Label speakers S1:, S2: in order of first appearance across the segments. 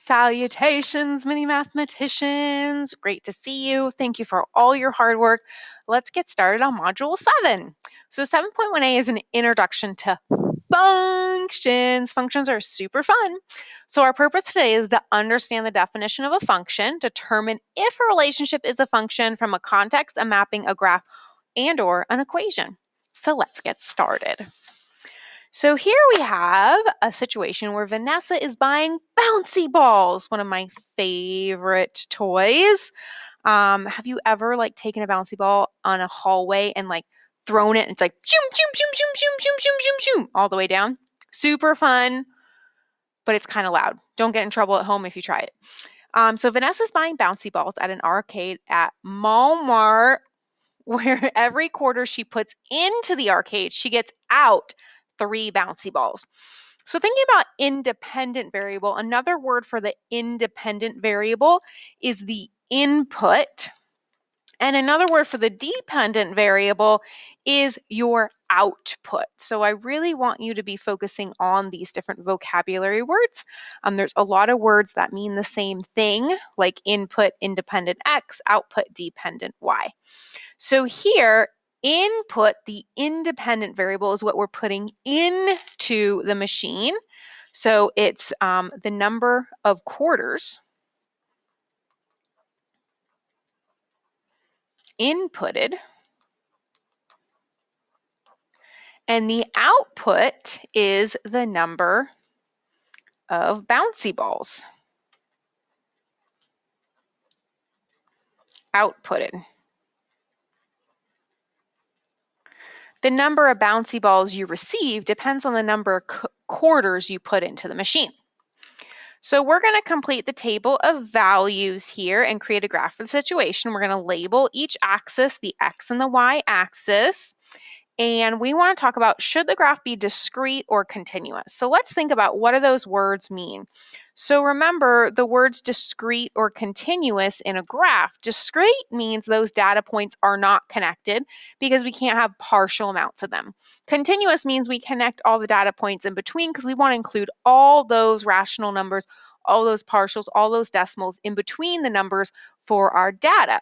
S1: Salutations, mini mathematicians. Great to see you. Thank you for all your hard work. Let's get started on Module 7. So 7.1a is an introduction to functions. Functions are super fun. So our purpose today is to understand the definition of a function, determine if a relationship is a function from a context, a mapping, a graph, and or an equation. So let's get started. So here we have a situation where Vanessa is buying bouncy balls, one of my favorite toys. Have you ever taken a bouncy ball on a hallway and thrown it and it's like zoom, zoom, zoom, zoom, zoom, zoom, zoom, zoom, zoom, all the way down? Super fun, but it's kind of loud. Don't get in trouble at home if you try it. So Vanessa's buying bouncy balls at an arcade at Walmart, where every quarter she puts into the arcade, she gets out 3 bouncy balls. So thinking about independent variable, another word for the independent variable is the input. And another word for the dependent variable is your output. So I really want you to be focusing on these different vocabulary words. There's a lot of words that mean the same thing, like input, independent X, output, dependent Y. So here, input, the independent variable, is what we're putting into the machine. So it's the number of quarters inputted, and the output is the number of bouncy balls outputted. The number of bouncy balls you receive depends on the number of quarters you put into the machine. So we're going to complete the table of values here and create a graph of the situation. We're going to label each axis, the X and the Y axis. And we want to talk about, should the graph be discrete or continuous? So let's think about, what do those words mean? So remember the words discrete or continuous in a graph. Discrete means those data points are not connected because we can't have partial amounts of them. Continuous means we connect all the data points in between because we want to include all those rational numbers, all those partials, all those decimals in between the numbers for our data.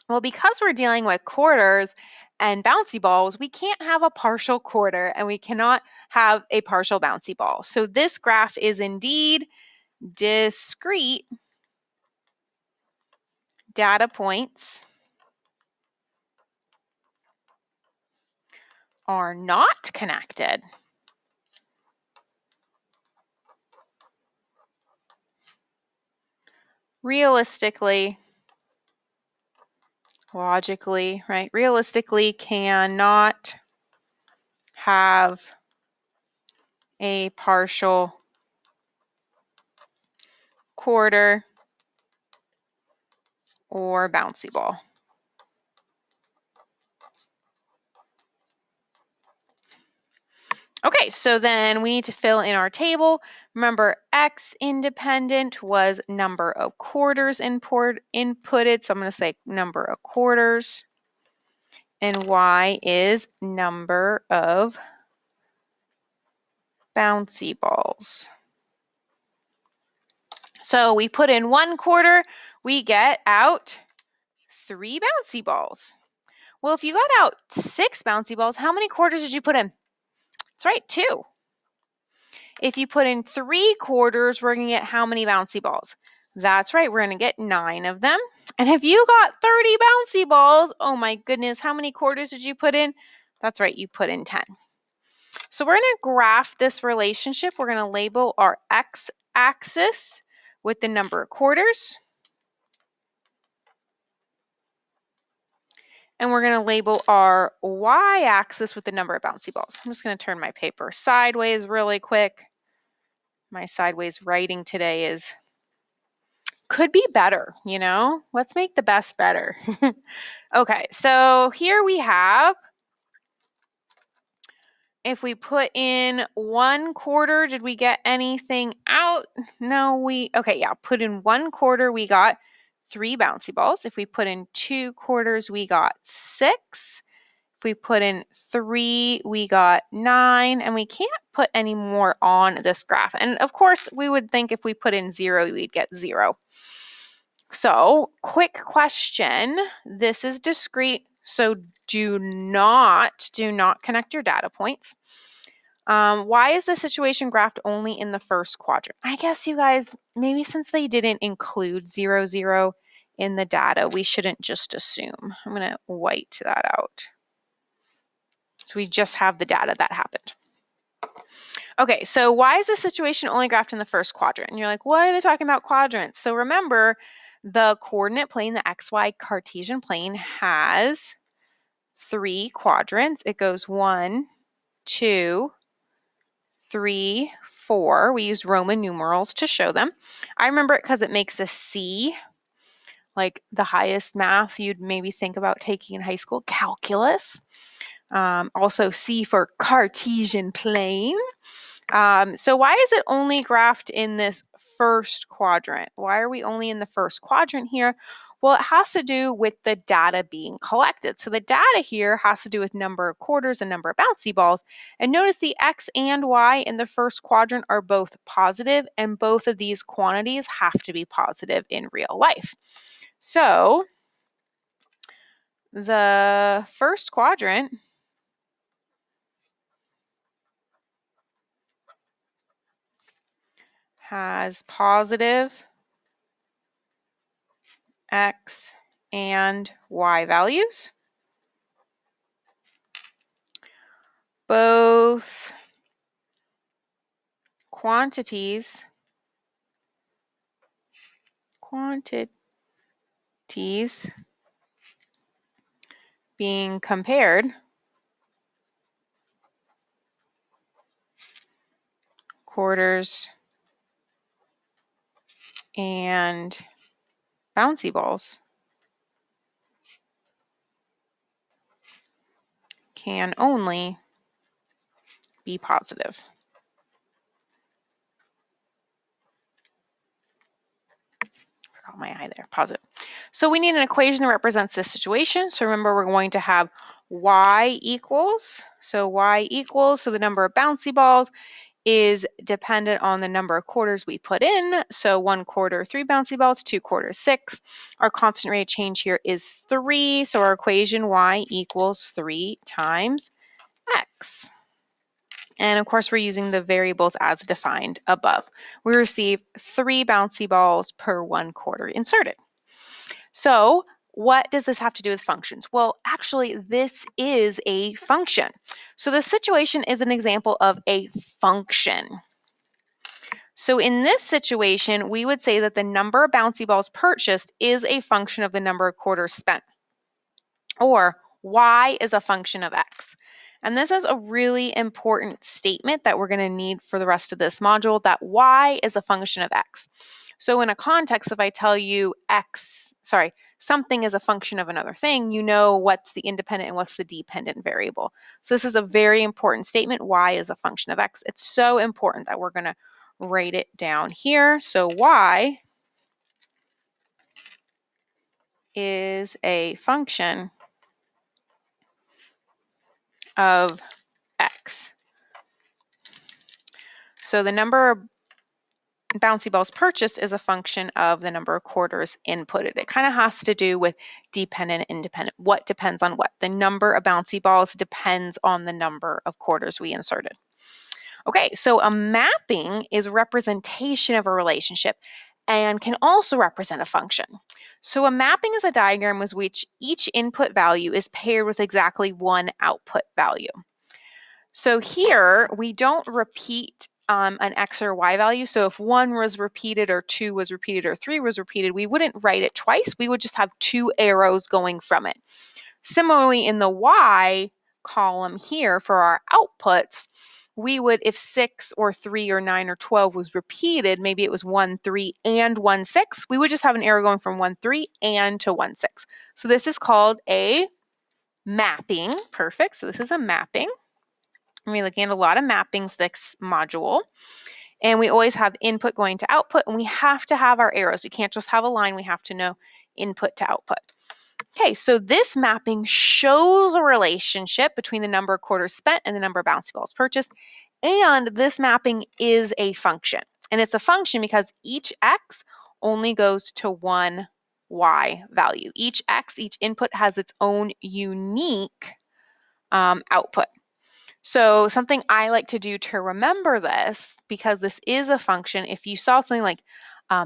S1: Well, because we're dealing with quarters and bouncy balls, we can't have a partial quarter and we cannot have a partial bouncy ball. So this graph is indeed discrete. Data points are not connected. Realistically, logically, right? Realistically cannot have a partial quarter or bouncy ball. Okay, so then we need to fill in our table. Remember, X independent was number of quarters inputted. So I'm going to say number of quarters. And Y is number of bouncy balls. So we put in 1 quarter, we get out 3 bouncy balls. Well, if you got out 6 bouncy balls, how many quarters did you put in? That's right, 2. If you put in 3 quarters, we're going to get how many bouncy balls? That's right, we're going to get 9 of them. And if you got 30 bouncy balls, oh my goodness, how many quarters did you put in? That's right, you put in 10. So we're going to graph this relationship. We're going to label our x-axis with the number of quarters. And we're going to label our y-axis with the number of bouncy balls. I'm just going to turn my paper sideways really quick. My sideways writing today could be better, you know? Let's make the best better. Okay, so here we have, if we put in 1 quarter, did we get anything out? No, okay, yeah, put in 1 quarter, we got 3 bouncy balls. If we put in 2 quarters, we got 6. If we put in 3, we got 9, and we can't put any more on this graph. And of course, we would think if we put in 0, we'd get 0. So, quick question. This is discrete, so do not connect your data points. Why is the situation graphed only in the first quadrant? I guess you guys, maybe since they didn't include 0, 0 in the data, we shouldn't just assume. I'm going to white that out. So we just have the data that happened. Okay, so why is the situation only graphed in the first quadrant? And you're like, what are they talking about quadrants? So remember, the coordinate plane, the XY Cartesian plane, has 3 quadrants. It goes 1, 2, 3, 4. We use Roman numerals to show them. I remember it because it makes a C, like the highest math you'd maybe think about taking in high school, calculus. Also C for Cartesian plane. So why is it only graphed in this first quadrant? Why are we only in the first quadrant here? Well, it has to do with the data being collected. So the data here has to do with number of quarters and number of bouncy balls. And notice the X and Y in the first quadrant are both positive, and both of these quantities have to be positive in real life. So the first quadrant has positive X and Y values. Both quantities being compared, quarters and bouncy balls, can only be positive. Forgot my eye there, positive. So we need an equation that represents this situation. So remember, we're going to have y equals, so the number of bouncy balls is dependent on the number of quarters we put in. So 1 quarter, 3 bouncy balls, 2 quarters, 6. Our constant rate of change here is 3. So our equation y equals 3 times x. And of course, we're using the variables as defined above. We receive 3 bouncy balls per 1 quarter inserted. So what does this have to do with functions? Well, actually, this is a function. So the situation is an example of a function. So in this situation, we would say that the number of bouncy balls purchased is a function of the number of quarters spent. Or y is a function of x. And this is a really important statement that we're going to need for the rest of this module, that y is a function of x. So in a context, if I tell you something is a function of another thing, you know what's the independent and what's the dependent variable. So this is a very important statement. Y is a function of x. It's so important that we're going to write it down here. So y is a function of x. So the number of bouncy balls purchased is a function of the number of quarters inputted. It kind of has to do with dependent and independent. What depends on what? The number of bouncy balls depends on the number of quarters we inserted. Okay, so a mapping is a representation of a relationship and can also represent a function. So a mapping is a diagram with which each input value is paired with exactly one output value. So here we don't repeat an x or y value. So if 1 was repeated or 2 was repeated or 3 was repeated, we wouldn't write it twice. We would just have 2 arrows going from it. Similarly, in the y column here for our outputs, we would, if 6 or 3 or 9 or 12 was repeated, maybe it was 1, 3, and 1, 6, we would just have an arrow going from 1, 3 and to 1, 6. So this is called a mapping. Perfect. So this is a mapping. We're looking at a lot of mappings this module. And we always have input going to output, and we have to have our arrows. You can't just have a line. We have to know input to output. Okay, so this mapping shows a relationship between the number of quarters spent and the number of bouncy balls purchased. And this mapping is a function. And it's a function because each x only goes to one y value. Each x, each input has its own unique output. So something I like to do to remember this, because this is a function, if you saw something like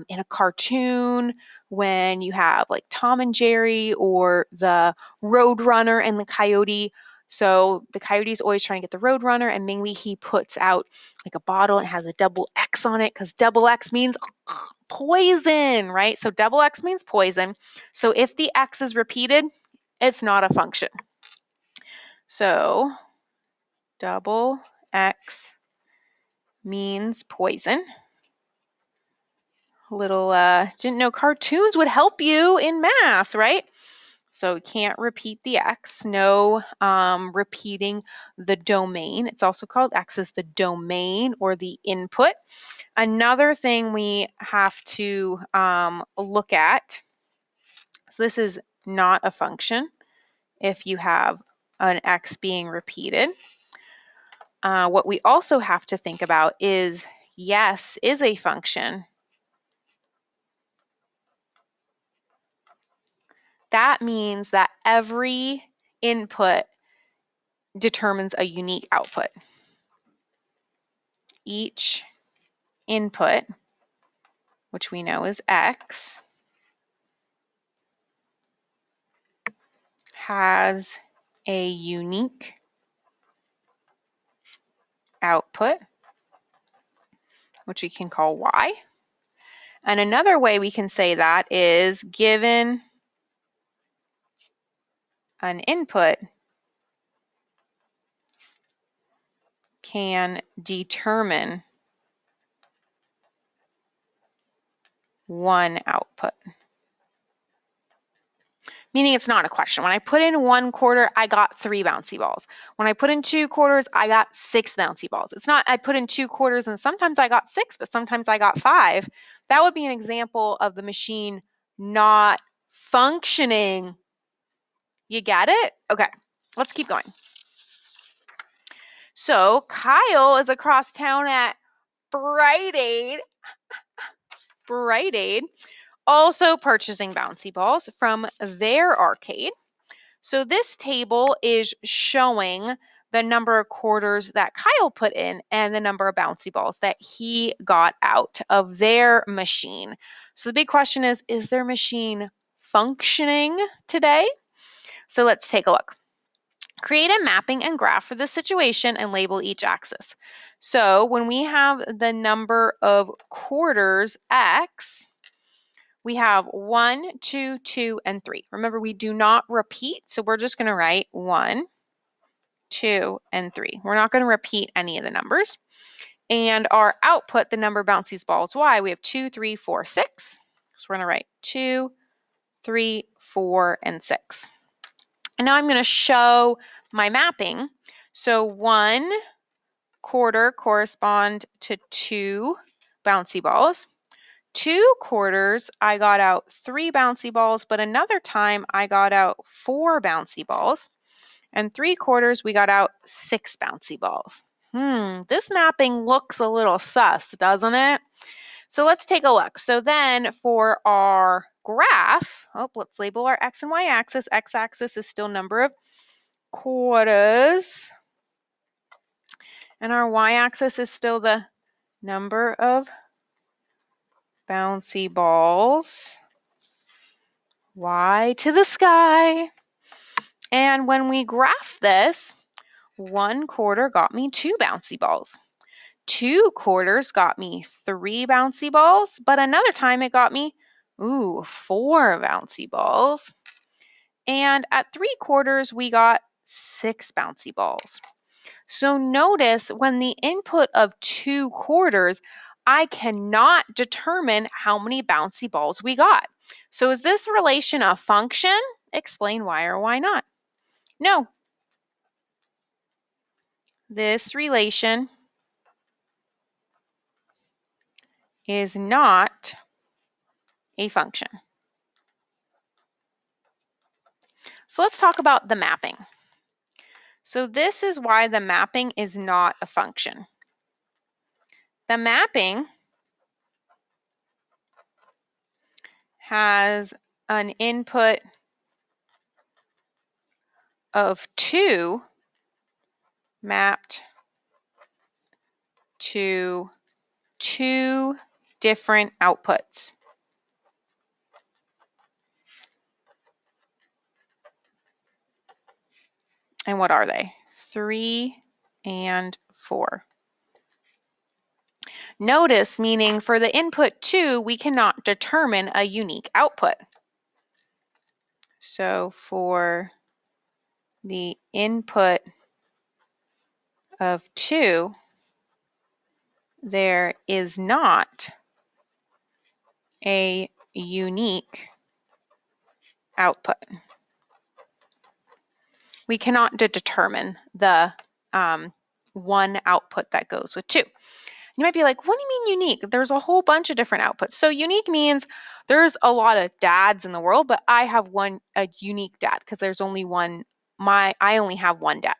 S1: in a cartoon when you have like Tom and Jerry or the Roadrunner and the Coyote. So the Coyote is always trying to get the Roadrunner, and maybe he puts out like a bottle and has a double X on it because double X means poison, right? So double X means poison. So if the X is repeated, it's not a function. So double X means poison. Didn't know cartoons would help you in math, right? So can't repeat the X. No repeating the domain. It's also called X is the domain or the input. Another thing we have to look at, so this is not a function if you have an X being repeated. What we also have to think about is yes is a function. That means that every input determines a unique output. Each input, which we know is X, has a unique output, which we can call Y. And another way we can say that is given an input can determine one output. Meaning it's not a question. When I put in 1 quarter, I got 3 bouncy balls. When I put in 2 quarters, I got 6 bouncy balls. It's not I put in 2 quarters and sometimes I got 6, but sometimes I got 5. That would be an example of the machine not functioning. You get it? Okay, let's keep going. So Kyle is across town at Rite Aid, also purchasing bouncy balls from their arcade. So this table is showing the number of quarters that Kyle put in and the number of bouncy balls that he got out of their machine. So the big question is their machine functioning today? So let's take a look. Create a mapping and graph for the situation and label each axis. So when we have the number of quarters X, we have 1, 2, 2, and 3. Remember, we do not repeat, so we're just going to write 1, 2, and 3. We're not going to repeat any of the numbers. And our output, the number of bouncy balls Y, we have 2, 3, 4, 6. So we're going to write 2, 3, 4, and 6. And now I'm going to show my mapping. So 1 quarter correspond to 2 bouncy balls. 2 quarters, I got out 3 bouncy balls, but another time I got out 4 bouncy balls. And 3 quarters, we got out 6 bouncy balls. This mapping looks a little sus, doesn't it? So let's take a look. So then for our graph, let's label our X and Y axis. X axis is still number of quarters. And our Y axis is still the number of bouncy balls. Y to the sky. And when we graph this, 1 quarter got me 2 bouncy balls. 2 quarters got me 3 bouncy balls, but another time it got me, 4 bouncy balls. And at 3 quarters, we got 6 bouncy balls. So notice when the input of 2 quarters, I cannot determine how many bouncy balls we got. So is this relation a function? Explain why or why not. No. This relation is not a function. So let's talk about the mapping. So this is why the mapping is not a function. The mapping has an input of 2 mapped to 2 different outputs. And what are they? 3 and 4. Notice, meaning for the input 2, we cannot determine a unique output. So for the input of 2, there is not a unique output. We cannot determine the one output that goes with 2. You might be like, what do you mean unique? There's a whole bunch of different outputs. So unique means there's a lot of dads in the world, but I have a unique dad because there's only one. I only have one dad.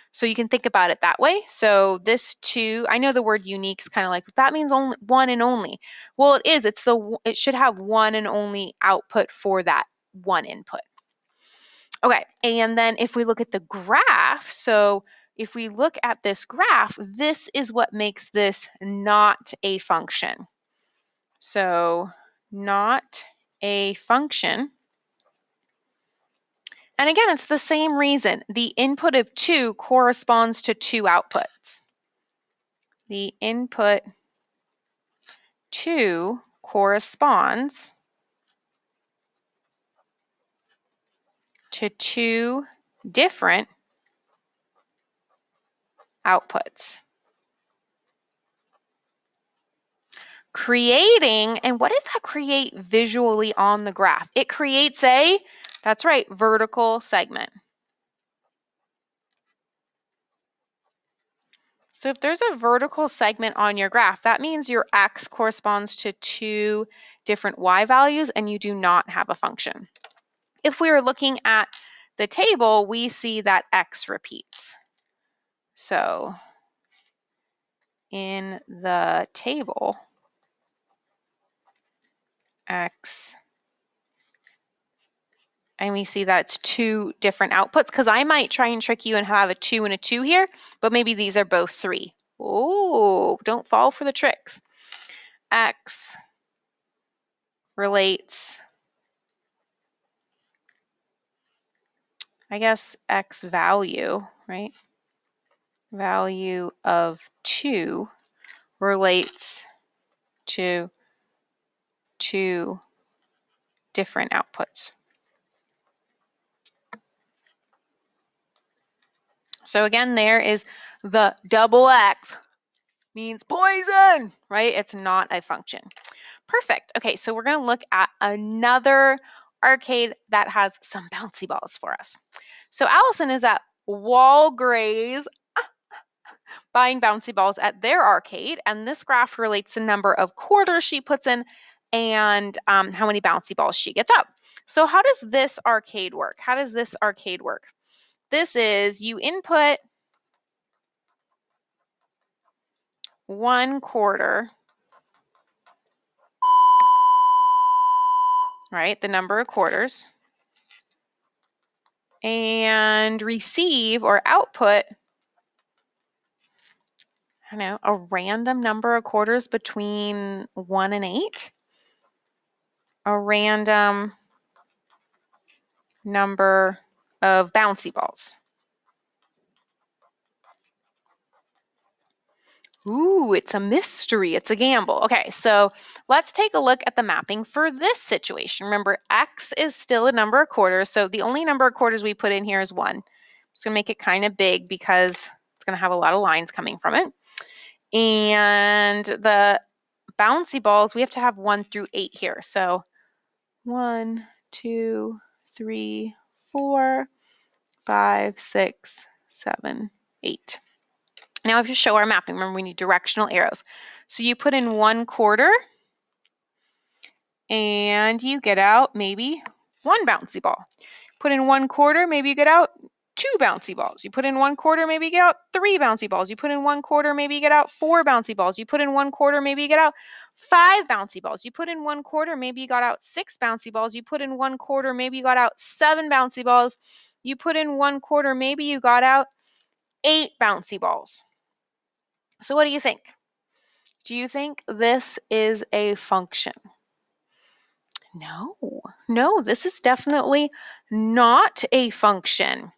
S1: So you can think about it that way. So this 2, I know the word unique is kind of like, that means only one and only. Well, it is. It should have one and only output for that one input. Okay, and then if we look at the graph, so if we look at this graph, this is what makes this not a function. So not a function. And again, it's the same reason. The input of 2 corresponds to 2 outputs. The input 2 corresponds to 2 different outputs. Creating, and what does that create visually on the graph? It creates that's right, vertical segment. So if there's a vertical segment on your graph, that means your x corresponds to 2 different y values and you do not have a function. If we are looking at the table, we see that x repeats. So in the table, x, and we see that it's 2 different outputs, because I might try and trick you and have a 2 and a 2 here, but maybe these are both 3. Oh, don't fall for the tricks. X relates, I guess, x value, right? Value of 2 relates to 2 different outputs. So again, there is the double X means poison, right? It's not a function. Perfect. Okay, so we're going to look at another arcade that has some bouncy balls for us. So Allison is at Walgreens buying bouncy balls at their arcade, and this graph relates the number of quarters she puts in and how many bouncy balls she gets up. So how does this arcade work? How does this arcade work? This is you input 1 quarter, right, the number of quarters, and receive or output, I don't know, a random number of quarters between 1 and 8, a random number of bouncy balls. Ooh, it's a mystery. It's a gamble. Okay, so let's take a look at the mapping for this situation. Remember, x is still a number of quarters, so the only number of quarters we put in here is 1. I'm just going to make it kind of big because it's going to have a lot of lines coming from it. And the bouncy balls, we have to have 1 through 8 here. So 1, 2, 3, 4, 5, 6, 7, 8. Now, if you show our mapping, remember we need directional arrows. So you put in 1 quarter and you get out maybe 1 bouncy ball. Put in 1/4, maybe you get out 2 bouncy balls. You put in 1/4, maybe you get out 3 bouncy balls. You put in 1/4, maybe you get out 4 bouncy balls. You put in 1/4, maybe you get out 5 bouncy balls. You put in 1/4, maybe you got out 6 bouncy balls. You put in 1/4, maybe you got out 7 bouncy balls. You put in 1/4, maybe you got out 8 bouncy balls. So what do you think? Do you think this is a function? No, this is definitely not a function.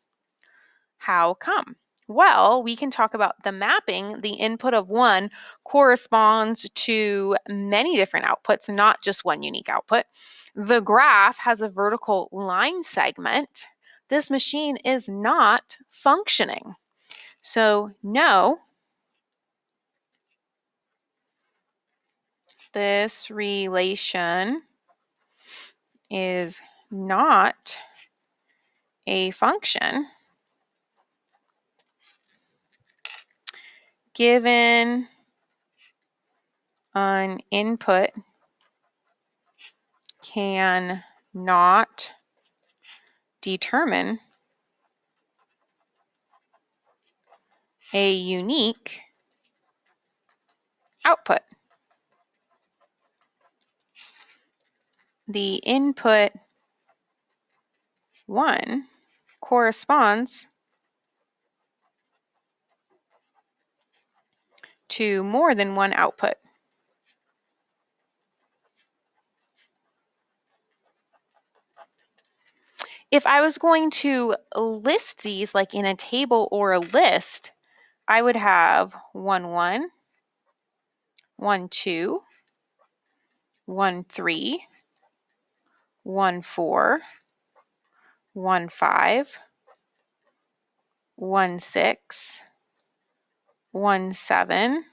S1: How come? Well, we can talk about the mapping. The input of 1 corresponds to many different outputs, not just one unique output. The graph has a vertical line segment. This machine is not functioning. So no, this relation is not a function given an input can not determine a unique output. The input 1 corresponds to more than one output. If I was going to list these like in a table or a list, I would have 1, 1, 1, 2, 1, 3, 1, 4, 1, 5, 1, 6, 1, 7,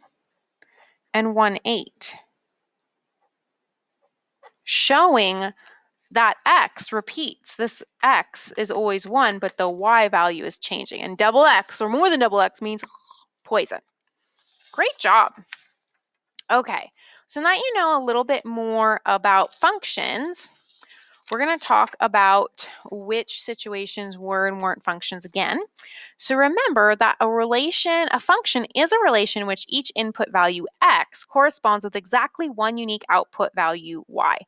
S1: and 1, 8, showing that x repeats. This x is always 1, but the y value is changing. And double x or more than double x means poison. Great job. Okay, so now you know a little bit more about functions. We're going to talk about which situations were and weren't functions again. So remember that a function is a relation in which each input value x corresponds with exactly one unique output value y.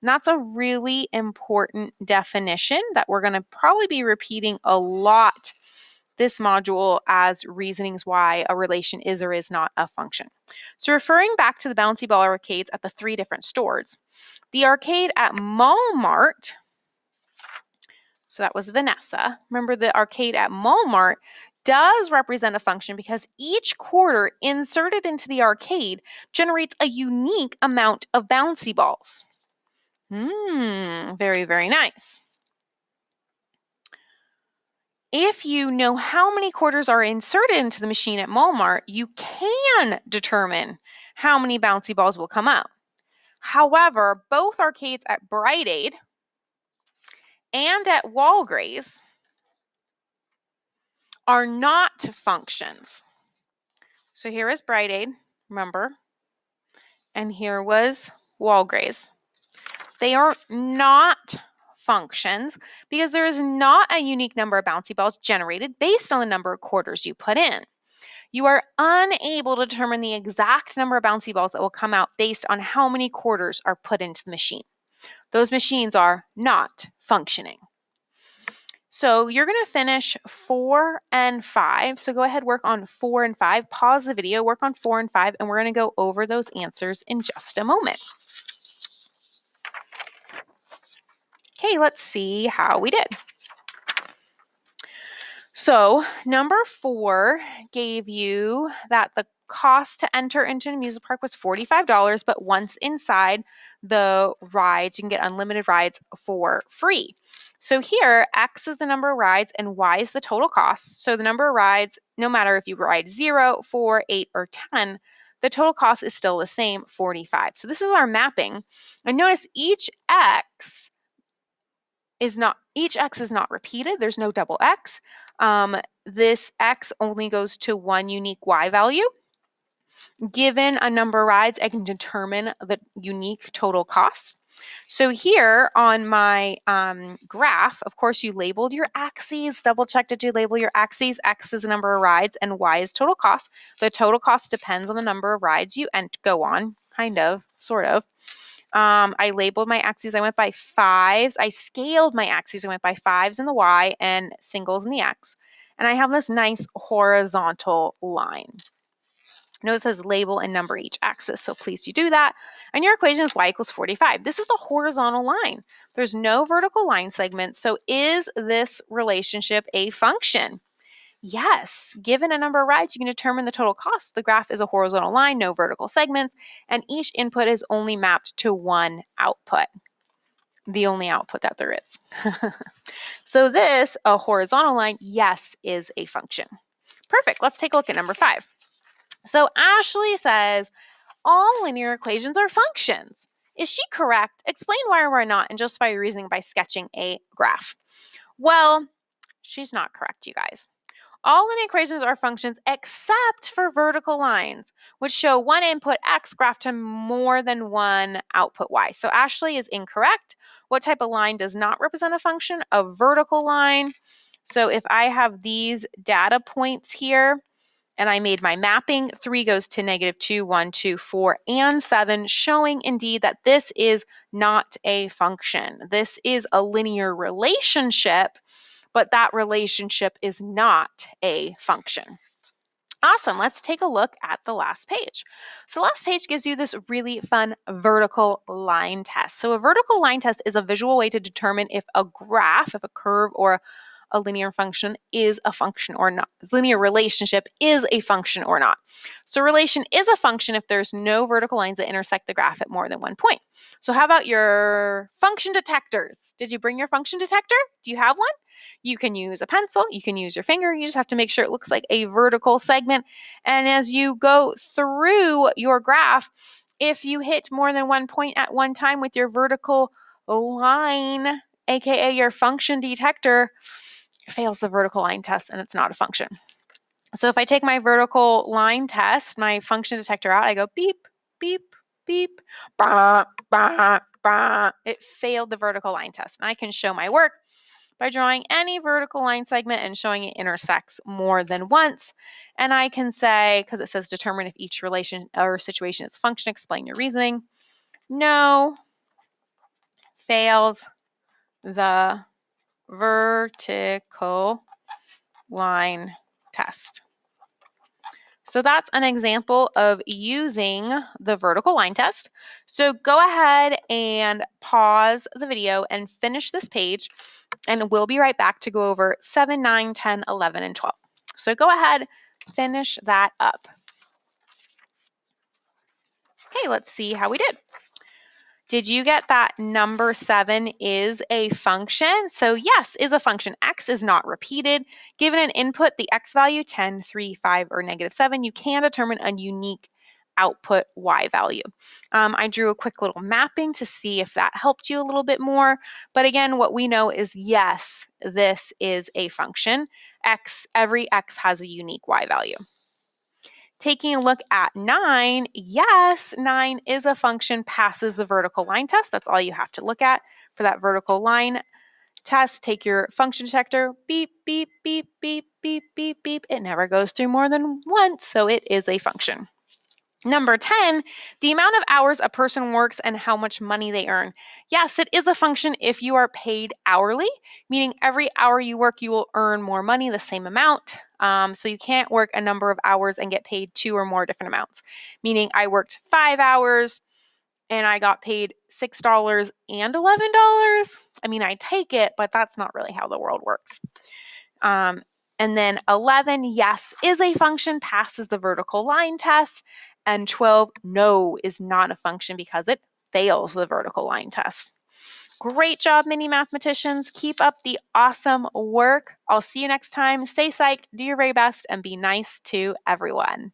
S1: And that's a really important definition that we're going to probably be repeating a lot this module as reasonings why a relation is or is not a function. So referring back to the bouncy ball arcades at the 3 different stores, the arcade at Walmart, so that was Vanessa. Remember, the arcade at Walmart does represent a function because each quarter inserted into the arcade generates a unique amount of bouncy balls. Very, very nice. If you know how many quarters are inserted into the machine at Walmart, you can determine how many bouncy balls will come out. However, both arcades at Bright Aid and at Walgreens are not functions. So here is Bright Aid, remember, and here was Walgreens. They are not functions because there is not a unique number of bouncy balls generated based on the number of quarters you put in. You are unable to determine the exact number of bouncy balls that will come out based on how many quarters are put into the machine. Those machines are not functioning. So you're going to finish 4 and 5. So go ahead, work on 4 and 5. Pause the video, work on 4 and 5, and we're going to go over those answers in just a moment. Okay, let's see how we did. So number 4 gave you that the cost to enter into an amusement park was $45, but once inside the rides, you can get unlimited rides for free. So here, X is the number of rides and Y is the total cost. So the number of rides, no matter if you ride 0, 4, 8, or 10, the total cost is still the same, 45. So this is our mapping. And notice each X is not repeated. There's no double X. This X only goes to one unique Y value. Given a number of rides, I can determine the unique total cost. So here on my graph, of course, you labeled your axes. Double check, did you label your axes? X is the number of rides and Y is total cost. The total cost depends on the number of rides you go on, kind of, sort of. I labeled my axes. I went by fives. I scaled my axes. I went by fives in the Y and singles in the X. And I have this nice horizontal line. Note it says label and number each axis, so please do that. And your equation is y equals 45. This is a horizontal line. There's no vertical line segment, so is this relationship a function? Yes. Given a number of rides, you can determine the total cost. The graph is a horizontal line, no vertical segments, and each input is only mapped to one output, the only output that there is. So this, a horizontal line, yes, is a function. Perfect. Let's take a look at number 5. So Ashley says, all linear equations are functions. Is she correct? Explain why or why not, and justify your reasoning by sketching a graph. Well, she's not correct, you guys. All linear equations are functions except for vertical lines, which show one input x graphed to more than one output y. So Ashley is incorrect. What type of line does not represent a function? A vertical line. So if I have these data points here, and I made my mapping, 3 goes to -2, 1, 2, 4, and 7, showing indeed that this is not a function. This is a linear relationship, but that relationship is not a function. Awesome. Let's take a look at the last page. So the last page gives you this really fun vertical line test. So a vertical line test is a visual way to determine if a graph, if a curve or a linear function is a function or not. Linear relationship is a function or not. So relation is a function if there's no vertical lines that intersect the graph at more than one point. So how about your function detectors? Did you bring your function detector? Do you have one? You can use a pencil, you can use your finger, you just have to make sure it looks like a vertical segment. And as you go through your graph, if you hit more than one point at one time with your vertical line, aka your function detector, it fails the vertical line test and it's not a function. So if I take my vertical line test, my function detector out, I go beep, beep, beep, bah, bah, bah. It failed the vertical line test. And I can show my work by drawing any vertical line segment and showing it intersects more than once. And I can say, because it says determine if each relation or situation is a function, explain your reasoning. No, failed the vertical line test. So that's an example of using the vertical line test. So go ahead and pause the video and finish this page, and we'll be right back to go over 7, 9, 10, 11, and 12. So go ahead, finish that up. Okay, let's see how we did. Did you get that number 7 is a function? So yes, is a function. X is not repeated. Given an input, the X value, 10, 3, 5, or -7, you can determine a unique output Y value. I drew a quick little mapping to see if that helped you a little bit more. But again, what we know is yes, this is a function. Every X has a unique Y value. Taking a look at 9, yes, 9 is a function, passes the vertical line test. That's all you have to look at for that vertical line test. Take your function detector, beep, beep, beep, beep, beep, beep, beep. It never goes through more than once, so it is a function. Number 10, the amount of hours a person works and how much money they earn. Yes, it is a function if you are paid hourly, meaning every hour you work, you will earn more money, the same amount. So you can't work a number of hours and get paid 2 or more different amounts, meaning I worked 5 hours and I got paid $6 and $11. I mean, I take it, but that's not really how the world works. And then 11, yes, is a function, passes the vertical line test. And 12, no, is not a function because it fails the vertical line test. Great job, mini mathematicians. Keep up the awesome work. I'll see you next time. Stay psyched, do your very best, and be nice to everyone.